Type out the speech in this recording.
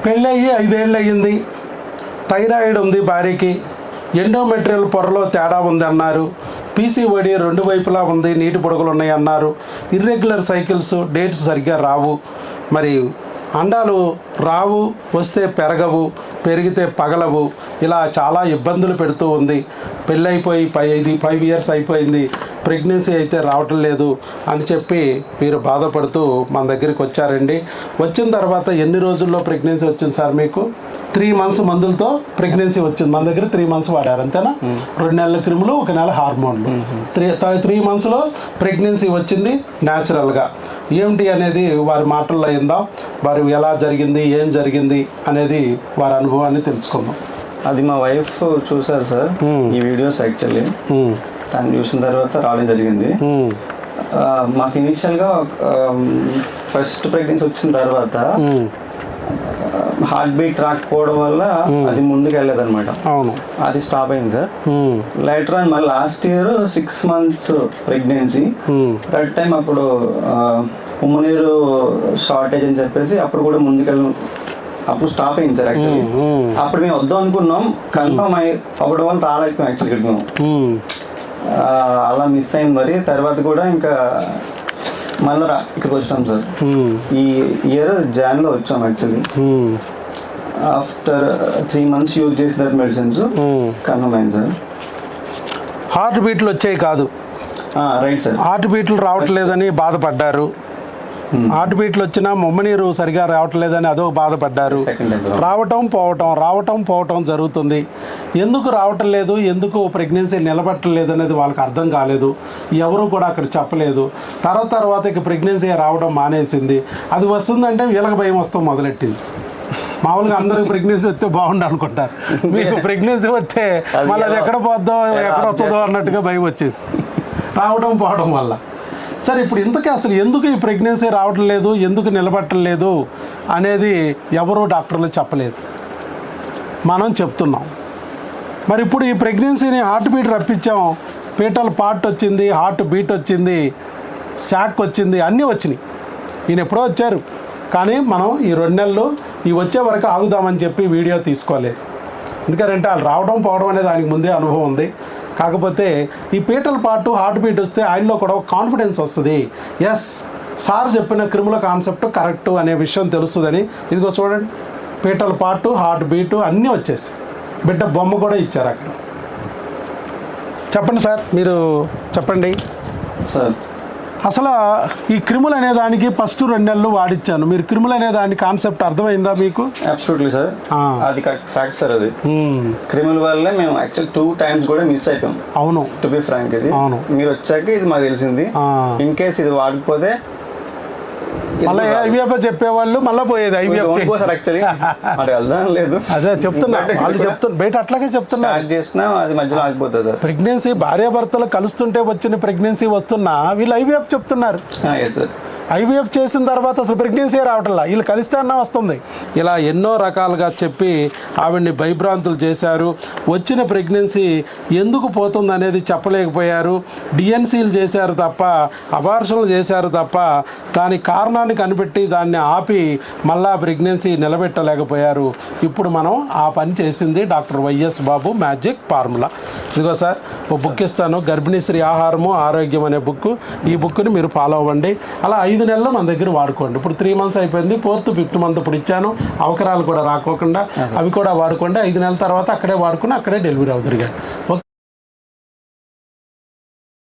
పెళ్ళయ్యి 5 ఏళ్ళు అయ్యింది, థైరాయిడ్ ఉంది భార్యకి, ఎండోమెట్రియల్ పొరలో తేడా ఉంది అన్నారు, పీసీఓడి 2 వైపులా ఉంది, నీటి బుడగలు ఉన్నాయి అన్నారు, ఇర్రెగ్యులర్ సైకిల్స్, డేట్స్ సరిగ్గా రావు, మరి అండాలు రావు, వస్తే పెరగవు, పెరిగితే పగలవు, ఇలా చాలా ఇబ్బందులు పెడుతూ ఉంది. పెళ్ళైపోయి 5 ఇయర్స్ అయిపోయింది, ప్రెగ్నెన్సీ అయితే రావటం లేదు అని చెప్పి మీరు బాధపడుతూ మన దగ్గరికి వచ్చారండి. వచ్చిన తర్వాత ఎన్ని రోజుల్లో ప్రెగ్నెన్సీ వచ్చింది సార్ మీకు? 3 months మందులతో ప్రెగ్నెన్సీ వచ్చింది. మన దగ్గర 3 months వాడారు అంతేనా? 2 నెలల క్రిములు, 1 నెల హార్మోన్లు. 3 monthsలో ప్రెగ్నెన్సీ వచ్చింది న్యాచురల్గా. ఏమిటి అనేది వారి మాటల్లో ఇందాం, వారు ఎలా జరిగింది, ఏం జరిగింది అనేది వారి అనుభవాన్ని తెలుసుకుందాం. అది మా వైఫ్ చూసారు సార్ ఈ వీడియోస్. యాక్చువల్లీ తను చూసిన తర్వాత రావడం జరిగింది. మాకు ఇనీషియల్గా ఫస్ట్ ప్రెగ్నెన్సీ వచ్చిన తర్వాత హార్ట్ బీట్ రాకపోవడం వల్ల అది ముందుకు వెళ్ళలేదు అనమాట. అవును, అది స్టాప్ అయింది సార్. లైటర్ అండ్ మళ్ళీ last year 6 months pregnancy. That time అప్పుడు ఉమ్మనీరు షార్టేజ్ అని చెప్పేసి అప్పుడు కూడా ముందుకెళ్ళి అప్పుడు స్టాప్ అయింది సార్. యాక్చువల్లీ అప్పుడు మేము వద్దాం అనుకున్నాం, కన్ఫర్మ్ అవ్వడం వల్ల రాలేకపోయాం యాక్చువల్లీ ఇక్కడికి మేము. అలా మిస్ అయింది. మరి తర్వాత కూడా ఇంకా మళ్ళీ ఇక్కడికి వచ్చాం సార్. ఈ ఇయర్ జాన్లో వచ్చాం యాక్చువల్లీ. ఆఫ్టర్ 3 months యూజ్ చేసిన మెడిసిన్స్ కన్ఫర్మ్ అయింది సార్. హార్ట్ బీట్లు వచ్చాయి కాదు, రైట్ సార్. హార్ట్ బీట్లు రావట్లేదని బాధపడ్డారు. హార్ట్ బీట్లు వచ్చినా మొమ్మనీరు సరిగా రావట్లేదని అదో బాధపడ్డారు. రావటం పోవటం జరుగుతుంది. ఎందుకు రావటం లేదు, ఎందుకు ప్రెగ్నెన్సీ నిలబట్టలేదు అనేది వాళ్ళకి అర్థం కాలేదు. ఎవరు కూడా అక్కడ చెప్పలేదు. తర్వాత ఇక ప్రెగ్నెన్సీ రావడం మానేసింది. అది వస్తుందంటే వీళ్ళకి భయం వస్తాం మొదలెట్టింది. మామూలుగా అందరికి ప్రెగ్నెన్సీ వస్తే బాగుండు అనుకుంటారు, మీకు ప్రెగ్నెన్సీ వస్తే మళ్ళీ అది ఎక్కడ పోద్దో ఎక్కడ వస్తుందో అన్నట్టుగా భయం వచ్చేసి రావడం పోవడం వల్ల. సరే, ఇప్పుడు ఇంతకీ అసలు ఎందుకు ఈ ప్రెగ్నెన్సీ రావటం లేదు, ఎందుకు నిలబట్టలేదు అనేది ఎవరు డాక్టర్లు చెప్పలేదు, మనం చెప్తున్నాం. మరి ఇప్పుడు ఈ ప్రెగ్నెన్సీని హార్ట్ బీట్ రప్పించాం, పీటల్ పార్ట్ వచ్చింది, హార్ట్ బీట్ వచ్చింది, శాక్ వచ్చింది, అన్నీ వచ్చినాయి. ఈయన ఎప్పుడో వచ్చారు, కానీ మనం ఈ 2 నెలలు ఈ వచ్చే వరకు ఆగుదామని చెప్పి వీడియో తీసుకోలేదు. ఎందుకంటే వాళ్ళు రావడం పోవడం అనేది ఆయనకు ముందే అనుభవం ఉంది. కాకపోతే ఈ పీటల్ పార్ట్ హార్ట్ బీట్ వస్తే ఆయనలో కూడా కాన్ఫిడెన్స్ వస్తుంది. ఎస్, సార్ చెప్పిన క్రిముల కాన్సెప్ట్ కరెక్ట్ అనే విషయం తెలుస్తుందని. ఇదిగో చూడండి, పీటల్ పార్ట్ హార్ట్ బీటు అన్నీ వచ్చేసి బిడ్డ బొమ్మ కూడా ఇచ్చారు అక్కడ. చెప్పండి సార్, మీరు చెప్పండి సార్. అసలు ఈ క్రిములు అనే దానికి ఫస్ట్ 2 నెలలు వాడిచ్చాను. మీరు క్రిములు అనే దాని కాన్సెప్ట్ అర్థమైందా మీకు? అబ్సల్యూట్లీ సార్, అది ఫ్యాక్ట్ సార్. అది క్రిముల వల్లే మేము యాక్చువల్ 2 times కూడా మిస్ అయిపోయాం. అవును, టు బి ఫ్రాంక్. ఇది మీరు వచ్చాక ఇది మాకు తెలిసింది. ఇన్ కేస్ ఇది వాడకపోతే మళ్ళీ ఐవీఎఫ్ చెప్పేవాళ్ళు మళ్ళీ పోయేది ఐవీఎఫ్ లేదు. అదే చెప్తున్నా, వాళ్ళు చెప్తున్నారు బయట అట్లాగే చెప్తున్నారు. చేసినా అది మధ్యలో ఆగిపోతుంది సార్. ప్రెగ్నెన్సీ భార్యాభర్తలు కలుస్తుంటే వచ్చిన ప్రెగ్నెన్సీ వస్తున్నా వీళ్ళు ఐవీఎఫ్ చెప్తున్నారు. ఐవీఎఫ్ చేసిన తర్వాత అసలు ప్రెగ్నెన్సీ రావట్లా, వీళ్ళు కలిస్తే అన్న వస్తుంది. ఇలా ఎన్నో రకాలుగా చెప్పి ఆవిడ్ని భయభ్రాంతులు చేశారు. వచ్చిన ప్రెగ్నెన్సీ ఎందుకు పోతుంది అనేది చెప్పలేకపోయారు. డిఎన్సీలు చేశారు తప్ప, అబార్షన్లు చేశారు తప్ప దాని కారణాన్ని కనిపెట్టి దాన్ని ఆపి మళ్ళా ప్రెగ్నెన్సీ నిలబెట్టలేకపోయారు. ఇప్పుడు మనం ఆ పని చేసింది డాక్టర్ వైఎస్ బాబు మ్యాజిక్ ఫార్ములా. ఇదిగో సార్, ఒక బుక్ ఇస్తాను, గర్భిణీశ్రీ ఆహారము ఆరోగ్యం అనే బుక్. ఈ బుక్ని మీరు ఫాలో అవ్వండి. అలా 5 నెలలు మన దగ్గర వాడుకోండి. ఇప్పుడు 3 months అయిపోయింది, 4th 5th month ఇప్పుడు ఇచ్చాను. అవకరాలు కూడా రాకోకుండా అవి కూడా వాడుకోండి. 5 నెలల తర్వాత అక్కడే వాడుకుని అక్కడే డెలివరీ అవుతారు.